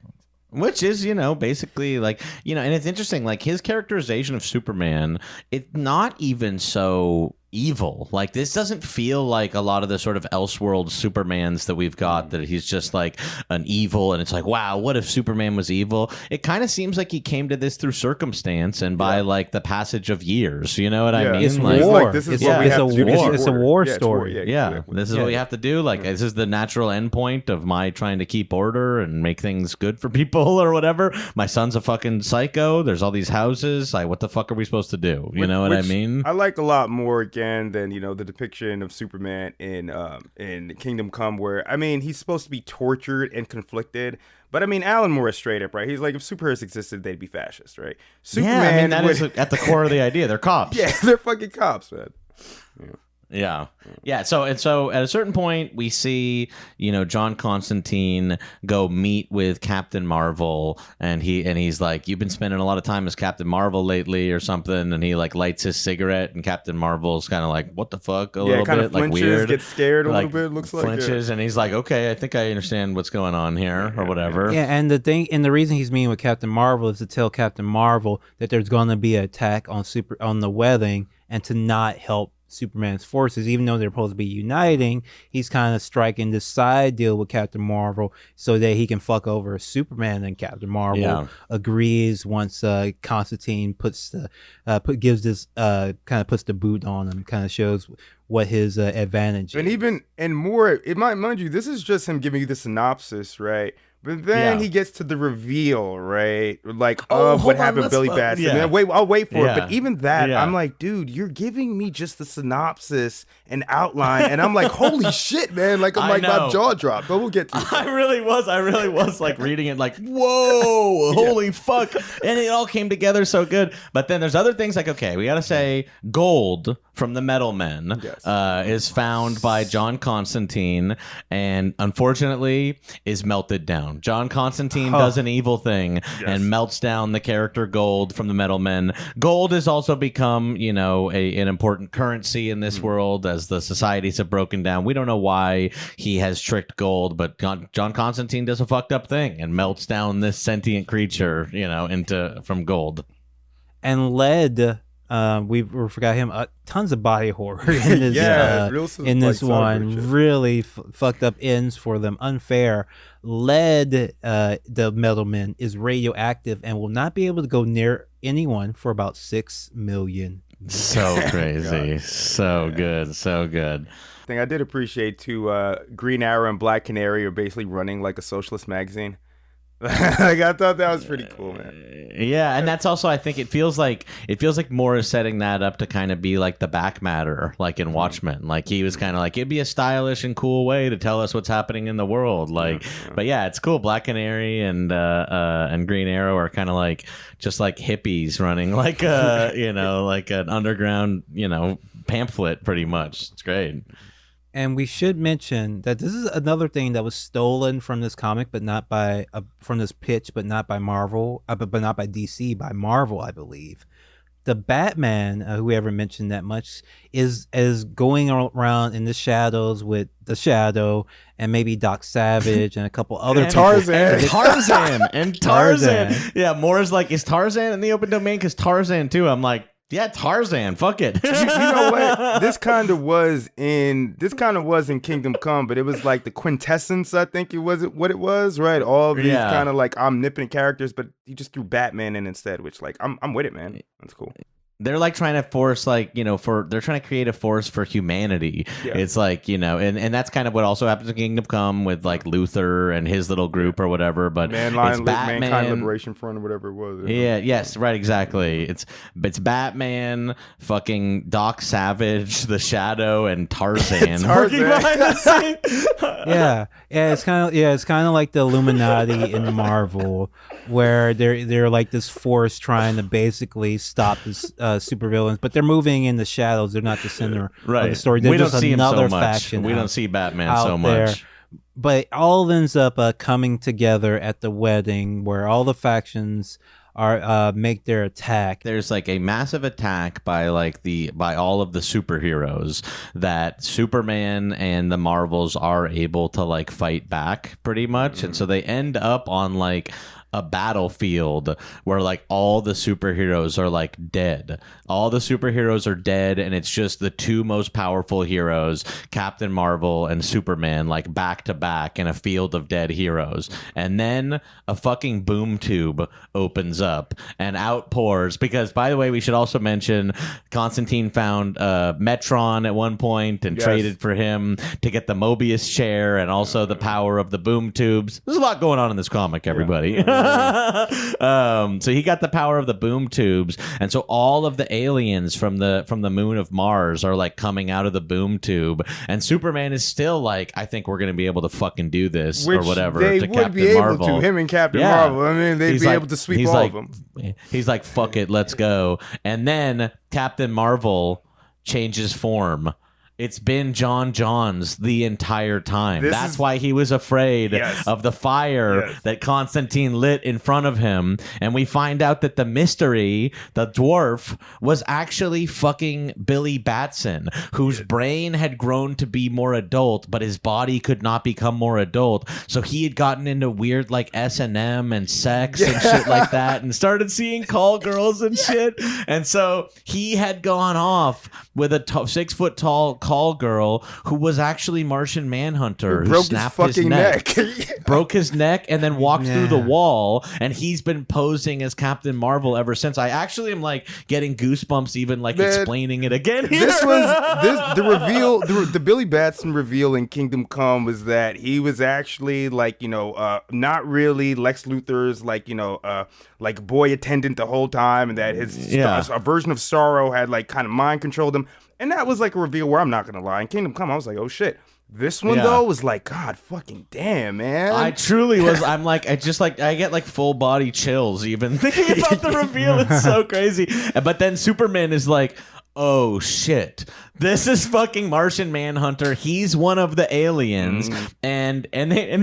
Which is, basically like, and it's interesting, like his characterization of Superman, it's not even so evil. Like this doesn't feel like a lot of the sort of Elseworld Supermans that we've got, that he's just like an evil and it's like, wow, what if Superman was evil? It kind of seems like he came to this through circumstance and by like the passage of years. You know what I mean?
It's
like,
war.
This is
It's
what we have to do to keep
It's a
order.
war
Yeah, it's
story.
Yeah,
exactly.
this is what we have to do. Like, this is the natural endpoint of my trying to keep order and make things good for people or whatever. My son's a fucking psycho. There's all these houses. Like, what the fuck are we supposed to do? You know what I
Which
mean?
I like a lot more again than the depiction of Superman in Kingdom Come, where he's supposed to be tortured and conflicted. But Alan Moore is straight up, right? He's like, if superheroes existed, they'd be fascist, right? Superman
that is at the core of the idea. They're cops.
Yeah, they're fucking cops, man.
Yeah. So at a certain point, we see, John Constantine go meet with Captain Marvel, and he's like, you've been spending a lot of time as Captain Marvel lately or something, and he like lights his cigarette, and Captain Marvel's kind of like, what the fuck, a little
kind
bit
of
like
flinches,
weird,
gets scared a
like,
little bit. Looks like
flinches, and he's like, okay, I think I understand what's going on here or whatever.
Yeah, and the reason he's meeting with Captain Marvel is to tell Captain Marvel that there's going to be an attack on the wedding, and to not help Superman's forces, even though they're supposed to be uniting. He's kind of striking this side deal with Captain Marvel so that he can fuck over Superman, and Captain Marvel agrees once Constantine puts the boot on him, kind of shows what his advantage is.
And more, mind you, this is just him giving you the synopsis, right? But then he gets to the reveal, right? Like, of what happened to Billy Batson.
Yeah.
I'll wait for
Yeah.
it. But even that,
Yeah.
I'm like, dude, you're giving me just the synopsis and outline. And I'm like, holy shit, man. Like,
I know.
my jaw dropped. But we'll get to it.
I really was like reading it like, whoa, holy fuck. And it all came together so good. But then there's other things like, okay, we got to say gold from the Metal Men is found by John Constantine and unfortunately is melted down. John Constantine does an evil thing and melts down the character Gold from the Metal Men. Gold has also become, an important currency in this world as the societies have broken down. We don't know why he has tricked Gold, but John Constantine does a fucked up thing and melts down this sentient creature, from Gold.
And lead We forgot him. Tons of body horror in this. In this one, really fucked up ends for them. Unfair. The Metalman is radioactive and will not be able to go near anyone for about 6 million.
So crazy. So good. So good.
Thing I did appreciate too, Green Arrow and Black Canary are basically running like a socialist magazine. Like I thought that was pretty cool, man.
Yeah, and that's also, I think it feels like Moore is setting that up to kind of be like the back matter, like in Watchmen. Like he was kind of like, it'd be a stylish and cool way to tell us what's happening in the world. Like, but yeah, it's cool. Black Canary and Green Arrow are kind of like just like hippies running like like an underground pamphlet, pretty much. It's great.
And we should mention that this is another thing that was stolen from this comic, but not by from this pitch, but not by Marvel, but not by DC, by Marvel, I believe. The Batman, whoever mentioned that much, is going around in the shadows with the Shadow and maybe Doc Savage and a couple other
Tarzan.
Tarzan. Yeah, Moore's like, is Tarzan in the open domain? Because Tarzan too. I'm like, yeah, Tarzan. Fuck it.
You know what? This kind of was in Kingdom Come, but it was like the quintessence. I think it was what it was, right? All these kind of like omnipotent characters, but he just threw Batman in instead, which like I'm with it, man. That's cool.
They're like trying to force they're trying to create a force for humanity. Yeah. It's like, and that's kind of what also happens in Kingdom Come with like Luther and his little group or whatever. But
Mankind Liberation Front or whatever it was.
Yeah. Yes. Right. Exactly. It's Batman, fucking Doc Savage, the Shadow, and Tarzan working behind the scene.
Yeah. It's kind of like the Illuminati in Marvel, where they're like this force trying to basically stop this supervillains, but they're moving in the shadows. They're not the center of the story. They're
we don't
just
see
another
him so much.
faction.
We don't see Batman
so
much. There.
But it all ends up coming together at the wedding, where all the factions are make their attack.
There's like a massive attack by all of the superheroes that Superman and the Marvels are able to like fight back pretty much, and so they end up on like a battlefield where like all the superheroes are like dead. All the superheroes are dead, and it's just the two most powerful heroes, Captain Marvel and Superman, like back to back in a field of dead heroes. And then a fucking boom tube opens up and outpours, because by the way, we should also mention Constantine found Metron at one point and traded for him to get the Mobius chair and also the power of the boom tubes. There's a lot going on in this comic, everybody. So he got the power of the boom tubes, and so all of the aliens from the moon of Mars are like coming out of the boom tube, and Superman is still like, I think we're gonna be able to fucking do this, or whatever.
They
to
would
Captain
be able
Marvel.
to. Him and Captain Marvel. I mean, they'd be able to sweep all of them.
He's like, fuck it, let's go. And then Captain Marvel changes form. It's been John Johns the entire time. That's why he was afraid of the fire that Constantine lit in front of him. And we find out that the mystery, the dwarf, was actually fucking Billy Batson, whose brain had grown to be more adult, but his body could not become more adult. So he had gotten into weird like S&M and sex and shit like that, and started seeing call girls and shit. And so he had gone off with a 6 foot tall call girl who was actually Martian Manhunter, who snapped his neck. Broke his neck and then walked through the wall, and he's been posing as Captain Marvel ever since. I actually am like getting goosebumps even like explaining it again here.
The reveal, the Billy Batson reveal in Kingdom Come was that he was actually like, not really Lex Luthor's like boy attendant the whole time, and that his a version of Sorrow had like kind of mind controlled him. And that was like a reveal where I'm not going to lie. In Kingdom Come, I was like, oh shit. This one though was like, God fucking damn, man.
I truly was. I'm like, I get like full body chills even thinking about the reveal. It's so crazy. But then Superman is like, oh shit, this is fucking Martian Manhunter. He's one of the aliens. And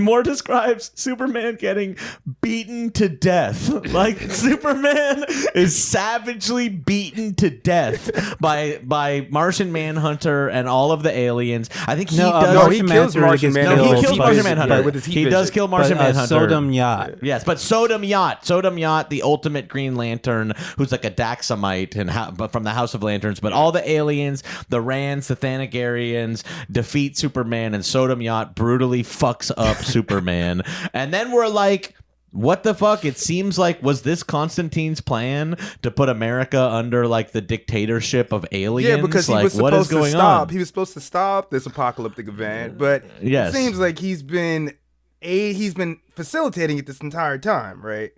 Moore describes Superman getting beaten to death. Like, Superman is savagely beaten to death by Martian Manhunter and all of the aliens. I think he does.
No, he kills Martian Manhunter.
No, he kills Martian Manhunter.
With his heat
He
vision.
does kill Martian Manhunter.
Sodom Yacht.
Yes, but Sodom Yacht, the ultimate Green Lantern, who's like a Daxamite but from the House of Lanterns. But all the aliens, the Rands, the Thanagarians, defeat Superman, and Sodom Yacht brutally fucks up Superman. And then we're like, what the fuck? It seems like, was this Constantine's plan to put America under like the dictatorship of aliens?
Yeah, because he
like,
was
what is
supposed to
going
stop.
on?
He was supposed to stop this apocalyptic event, but
Yes.
it seems like he's been facilitating it this entire time, right?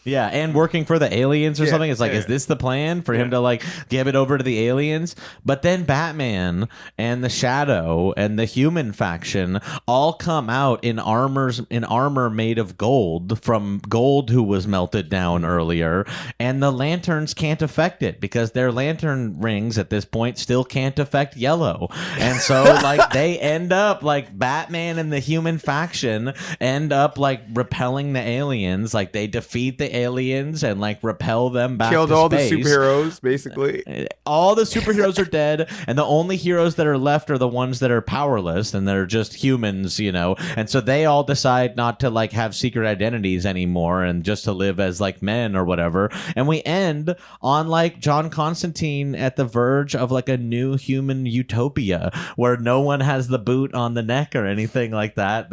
Yeah, and working for the aliens or
Yeah,
something. It's like,
yeah.
is this the plan for him to like give it over to the aliens? But then Batman and the Shadow and the human faction all come out in armor made of gold, from gold who was melted down earlier, and the lanterns can't affect it because their lantern rings at this point still can't affect yellow. And so like they end up like Batman and the human faction end up like repelling the aliens. Like they defeat the aliens and like repel them back
Killed
to
all
space.
the superheroes, basically.
All the superheroes are dead, and the only heroes that are left are the ones that are powerless, and they're just humans, you know. And so they all decide not to like have secret identities anymore, and just to live as like men or whatever. And we end on like John Constantine at the verge of like a new human utopia where no one has the boot on the neck or anything like that.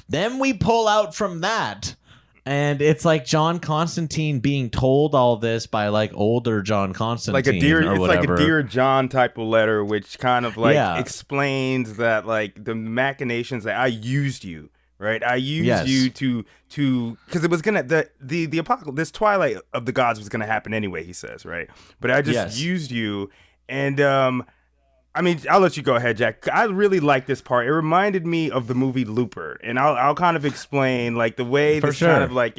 Then we pull out from that. And it's like John Constantine being told all this by like older John Constantine,
Like a dear,
or
it's
whatever.
like a Dear John type of letter, which kind of like
Yeah.
explains that like the machinations that I used you, right? I used
Yes.
you to because it was gonna the apocalypse, this Twilight of the gods was gonna happen anyway. He says, right? But I just
Yes.
used you, and I mean, I'll let you go ahead, Jack. I really like this part. It reminded me of the movie Looper, and I'll kind of explain like the way
For
this
sure.
kind of like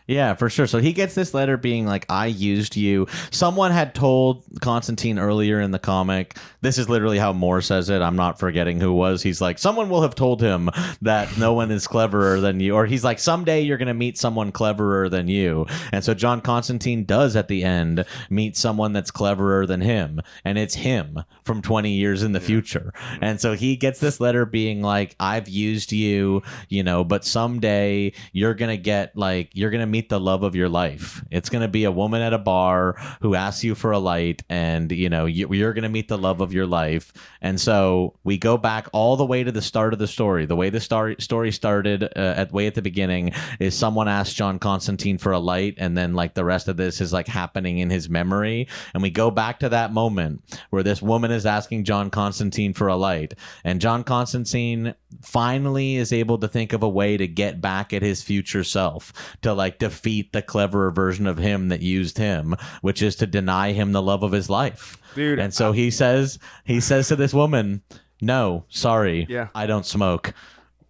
Yeah, for sure. So he gets this letter being like, I used you. Someone had told Constantine earlier in the comic, this is literally how Moore says it, I'm not forgetting who it was. He's like, someone will have told him that no one is cleverer than you. Or he's like, someday you're going to meet someone cleverer than you. And so John Constantine does at the end meet someone that's cleverer than him. And it's him from 20 years in the future. And so he gets this letter being like, I've used you, you know, but someday you're going to meet the love of your life. It's going to be a woman at a bar who asks you for a light, and you know you're going to meet the love of your life. And so we go back all the way to the start of the story. The way the story started at the beginning is someone asked John Constantine for a light, and then like the rest of this is like happening in his memory. And we go back to that moment where this woman is asking John Constantine for a light, and John Constantine finally is able to think of a way to get back at his future self, to like defeat the cleverer version of him that used him, which is to deny him the love of his life.
Dude,
and so he says to this woman, no, sorry,
Yeah.
I don't smoke.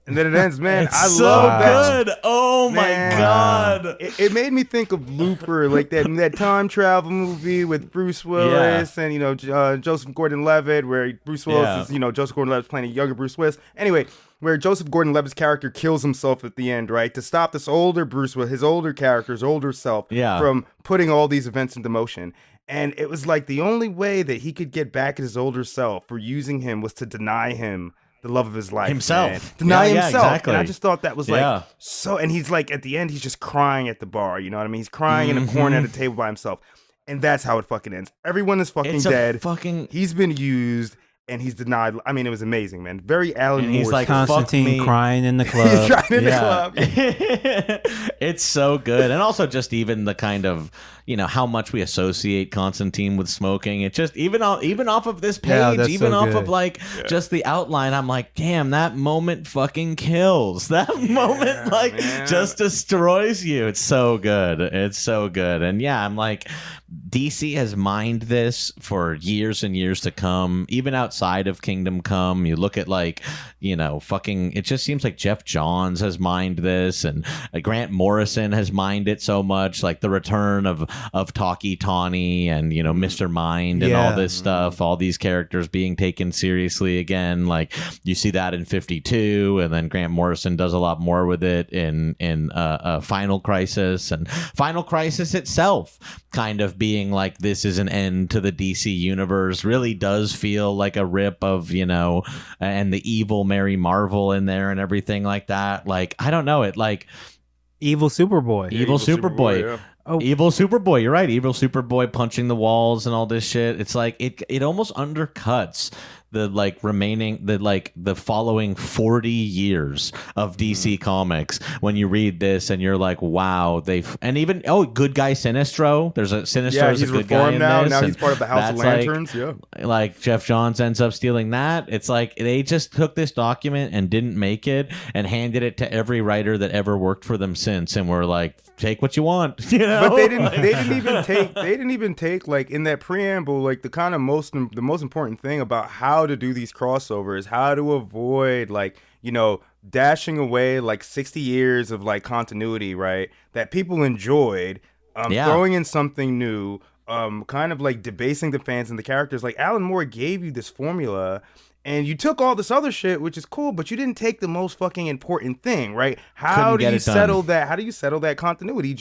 and then it ends, man.
It's
I
so
love that.
good. Oh
Man.
my God.
It made me think of Looper, like that time travel movie with Bruce Willis and Joseph Gordon-Levitt, where Bruce Willis is Joseph Gordon-Levitt's playing a younger Bruce Willis. Anyway, where Joseph Gordon-Levitt's character kills himself at the end, right, to stop this older Bruce Willis, his older character's older self, from putting all these events into motion. And it was like the only way that he could get back at his older self for using him was to deny him the love of his life.
Himself.
Man. Deny himself.
Exactly.
And I just thought that was like so, and he's like, at the end, he's just crying at the bar. You know what I mean? He's crying in a corner at a table by himself. And that's how it fucking ends. Everyone is fucking dead. He's been used. And he's denied. I mean, it was amazing, man. Very Alan Moore.
He's like,
Constantine crying in the club.
He's crying in the club.
It's so good. And also just even the kind of, you know, how much we associate Constantine with smoking. It just, even off of this page, even off of like just the outline, I'm like, damn, that moment fucking kills. That moment just destroys you. It's so good. It's so good. And yeah, I'm like, DC has mined this for years and years to come, even outside of Kingdom Come. You look at like, it just seems like Jeff Johns has mined this, and Grant Morrison has mined it so much, like the return of Talkie Tawny and, Mr. Mind and all this stuff, all these characters being taken seriously again. Like you see that in 52, and then Grant Morrison does a lot more with it in Final Crisis, and Final Crisis itself kind of being like, this is an end to the DC universe, really does feel like a rip of, and the evil Mary Marvel in there and everything like that. Like, I don't know, it like
Evil Superboy.
Evil Superboy.
Yeah.
Oh.
Evil Superboy, you're right. Evil Superboy punching the walls and all this shit. It's like it almost undercuts the following 40 years of DC Comics when you read this and you're like, wow, good guy Sinestro. There's a Sinestro.
Yeah,
is
he's
a good guy
reformed
in
now.
this,
Now he's part of the House of Lanterns.
Like Jeff Johns ends up stealing that. It's like they just took this document and didn't make it and handed it to every writer that ever worked for them since, and we're like, take what you want,
But they didn't even take like in that preamble, like the most important thing about how to do these crossovers, how to avoid like, dashing away like 60 years of like continuity, right? That people enjoyed, throwing in something new, kind of like debasing the fans and the characters. Like Alan Moore gave you this formula, and you took all this other shit, which is cool, but you didn't take the most fucking important thing, right? How do you settle that? How do you settle that continuity?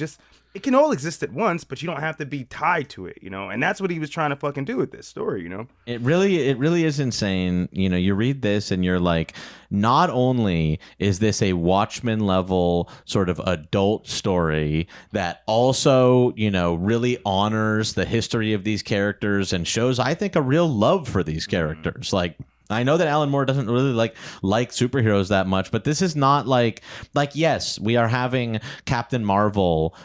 It can all exist at once, but you don't have to be tied to it, And that's what he was trying to fucking do with this story,
It really is insane. You read this and you're like, not only is this a Watchmen level sort of adult story that also, really honors the history of these characters and shows, I think, a real love for these characters. Like, I know that Alan Moore doesn't really like superheroes that much, but this is not like yes, we are having Captain Marvel,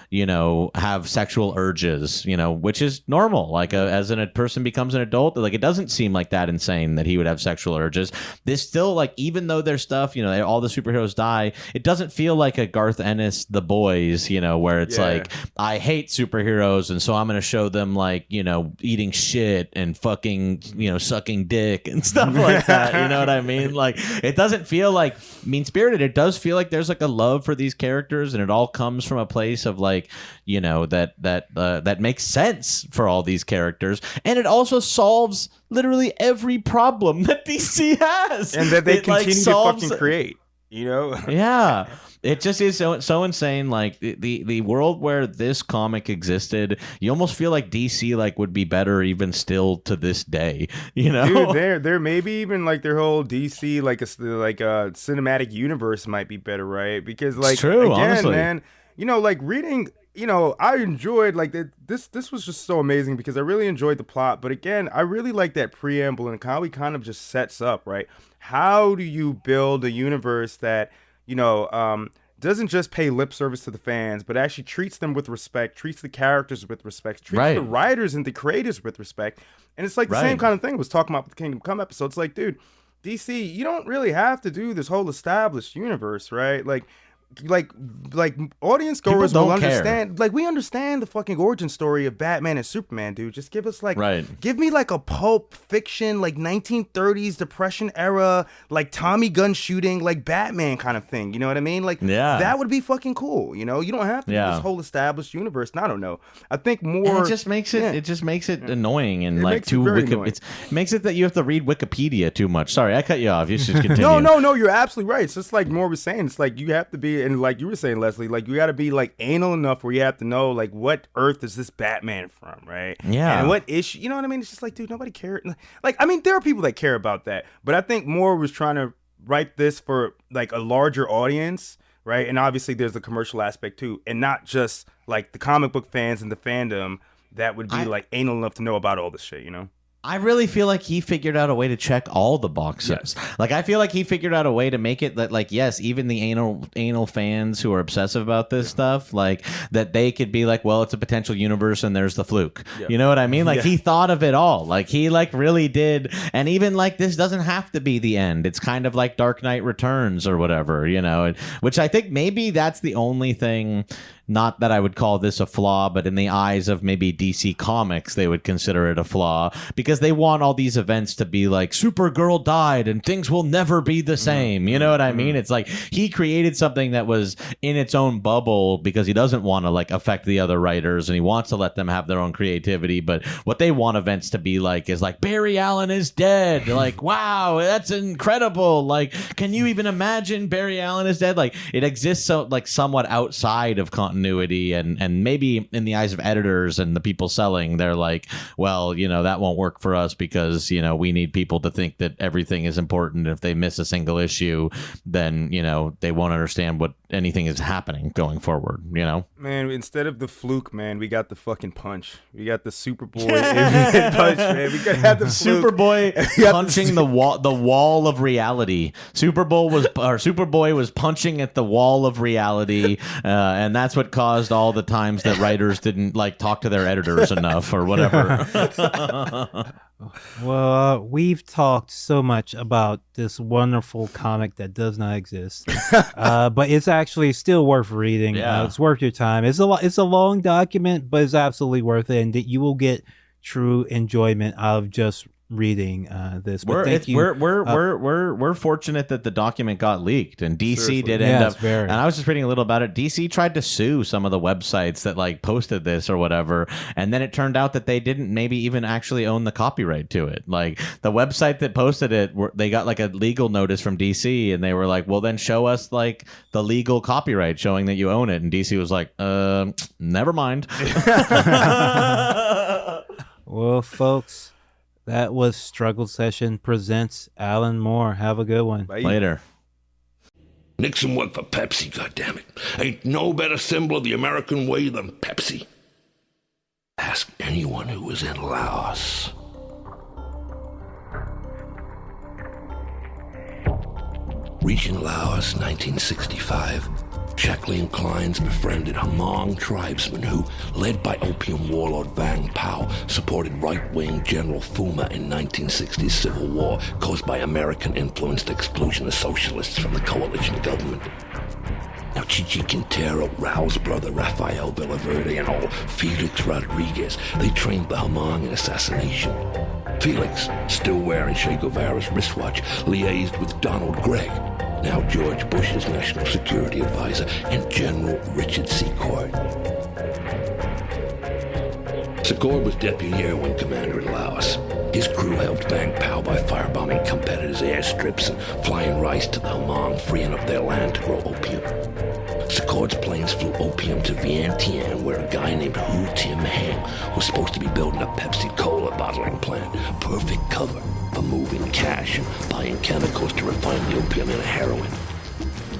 have sexual urges, which is normal. Like as a person becomes an adult, like it doesn't seem like that insane that he would have sexual urges. This still, like, even though there's stuff, all the superheroes die, it doesn't feel like a Garth Ennis The Boys, where it's like, I hate superheroes, and so I'm going to show them like, eating shit and fucking, sucking dick and stuff like that, you know what I mean? Like, it doesn't feel like mean-spirited. It does feel like there's like a love for these characters, and it all comes from a place of like, that makes sense for all these characters, and it also solves literally every problem that DC has,
and that they continue to fucking create.
Yeah. It just is so insane. Like the world where this comic existed, you almost feel like DC like would be better even still to this day.
Dude, there maybe even like their whole DC like a cinematic universe might be better, right? Because like,
it's true,
again,
honestly.
man, like reading. I enjoyed like this was just so amazing because I really enjoyed the plot. But again, I really like that preamble and how he kind of just sets up, right? How do you build a universe that doesn't just pay lip service to the fans, but actually treats them with respect, treats the characters with respect, treats the writers and the creators with respect. And it's like the same kind of thing I was talking about with the Kingdom Come episode. It's like, dude, DC, you don't really have to do this whole established universe, right? Like audience goers will understand. Like, we understand the fucking origin story of Batman and Superman, dude. Just give us like, give me like a pulp fiction, like 1930s Depression era, like Tommy gun shooting, like Batman kind of thing. You know what I mean? Like, that would be fucking cool. You don't have to do this whole established universe. And I don't know. I think more.
And it just makes it annoying and like too it makes it that you have to read Wikipedia too much. Sorry, I cut you off. You should continue.
No, you're absolutely right. It's just like Moore was saying. It's like you have to be. And like you were saying, Leslie, like you got to be like anal enough where you have to know like what Earth is this Batman from, right?
Yeah.
And what issue, you know what I mean? It's just like, dude, nobody cares. Like, I mean, there are people that care about that, but I think Moore was trying to write this for like a larger audience, right? And obviously there's the commercial aspect too, and not just like the comic book fans and the fandom that would be like anal enough to know about all this shit,
I really feel like he figured out a way to check all the boxes. Yes. Like, I feel like he figured out a way to make it that, like, yes, even the anal fans who are obsessive about this stuff, like, that they could be like, well, it's a potential universe and there's the fluke. Yeah. You know what I mean? Like, he thought of it all. Like, he, like, really did. And even, like, this doesn't have to be the end. It's kind of like Dark Knight Returns or whatever, which I think maybe that's the only thing not that I would call this a flaw, but in the eyes of maybe DC Comics, they would consider it a flaw because they want all these events to be like Supergirl died and things will never be the same. You know what I mean? It's like he created something that was in its own bubble because he doesn't want to like affect the other writers and he wants to let them have their own creativity. But what they want events to be like is like Barry Allen is dead. Like, wow, that's incredible. Like, can you even imagine Barry Allen is dead? Like, it exists so like somewhat outside of continuity, and maybe in the eyes of editors and the people selling, they're like, well, you know, that won't work for us because, you know, we need people to think that everything is important. If they miss a single issue, then, you know, they won't understand what anything is happening going forward, you know?
Man, instead of the fluke, man, we got the fucking punch. We got the Superboy punch, man. We could have the
Superboy punching the wall of reality. Superboy was punching at the wall of reality, and that's what caused all the times that writers didn't like talk to their editors enough or whatever.
Well, we've talked so much about this wonderful comic that does not exist, but it's actually still worth reading.
Yeah.
It's worth your time. It's a long document, but it's absolutely worth it, and that you will get true enjoyment out of just reading this. But
we're fortunate that the document got leaked and DC
Seriously.
did end up.
Very.
And I was just reading a little about it. DC tried to sue some of the websites that like posted this or whatever, and then it turned out that they didn't maybe even actually own the copyright to it. Like the website that posted it, they got like a legal notice from DC, and they were like, "Well, then show us like the legal copyright showing that you own it." And DC was like, never mind."
Well, folks, that was Struggle Session presents Alan Moore. Have a good one.
Bye.
Later.
Nixon worked for Pepsi, goddammit. Ain't no better symbol of the American way than Pepsi. Ask anyone who was in Laos. Region Laos, 1965. Shackley and Kleins befriended Hmong tribesmen who, led by opium warlord Vang Pao, supported right-wing General Phuma in 1960's civil war caused by American-influenced exclusion of socialists from the coalition government. Now, Chichi Quintero, Raul's brother Rafael Villaverde, and old Felix Rodriguez, they trained the Hmong in assassination. Felix, still wearing Che Guevara's wristwatch, liaised with Donald Gregg, now George Bush's national security advisor, and General Richard Secord. Secord was deputy air wing commander in Laos. His crew helped Vang Pao by firebombing competitors' airstrips and flying rice to the Hmong, freeing up their land to grow opium. Secord's planes flew opium to Vientiane, where a guy named Hu Tim Ham was supposed to be building a Pepsi Cola bottling plant. Perfect cover for moving cash and buying chemicals to refine the opium into heroin.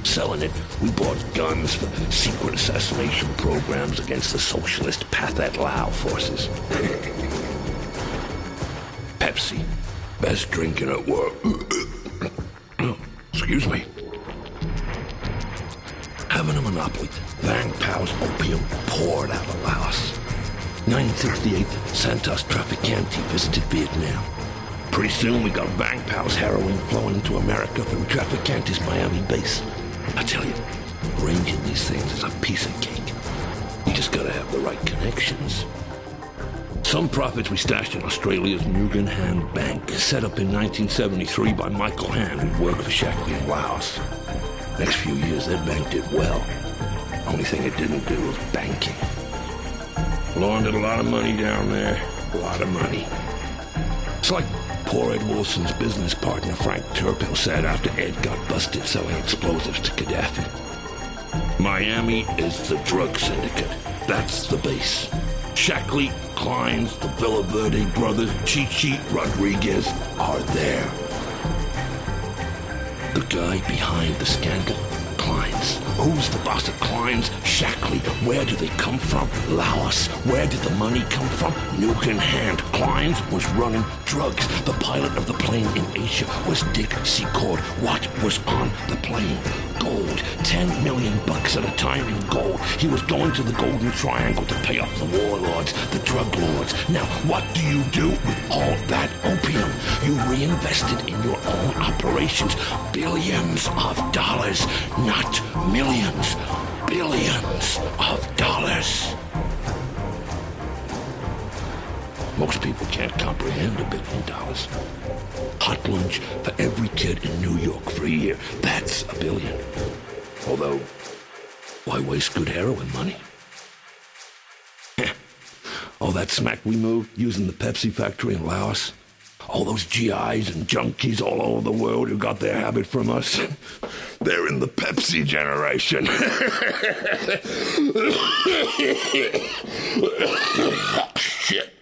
Selling it, we bought guns for secret assassination programs against the socialist Pathet Lao forces. Pepsi, best drinking at work. Excuse me. Having a monopoly, Vang Pao's opium poured out of Laos. 1968, Santos Traficante visited Vietnam. Pretty soon we got Vang Pao's heroin flowing into America from Traficante's Miami base. I tell you, arranging these things is a piece of cake. You just gotta have the right connections. Some profits we stashed in Australia's Nguyen Han Bank, set up in 1973 by Michael Han, who worked for Shackley in Laos. Next few years, that bank did well. Only thing it didn't do was banking. Laundered a lot of money down there. A lot of money. It's like poor Ed Wilson's business partner, Frank Turpin, said after Ed got busted selling explosives to Gaddafi. Miami is the drug syndicate. That's the base. Shackley, Kleins, the Villaverde brothers, Chichi, Rodriguez are there. The guy behind the scandal, Kleins. Who's the boss of Kleins? Shackley. Where do they come from? Laos. Where did the money come from? Nuke in hand. Kleins was running drugs. The pilot of the plane in Asia was Dick Secord. What was on the plane? Gold. $10 million at a time in gold. He was going to the Golden Triangle to pay off the warlords, the drug lords. Now, what do you do with all that opium? You reinvested in your own operations. Billions of dollars, not millions. billions of dollars. Most people can't comprehend $1 billion. Hot lunch for every kid in New York for a year. That's $1 billion. Although, why waste good heroin money? All that smack we moved using the Pepsi factory in Laos. All those GIs and junkies all over the world who got their habit from us. They're in the Pepsi generation. Shit.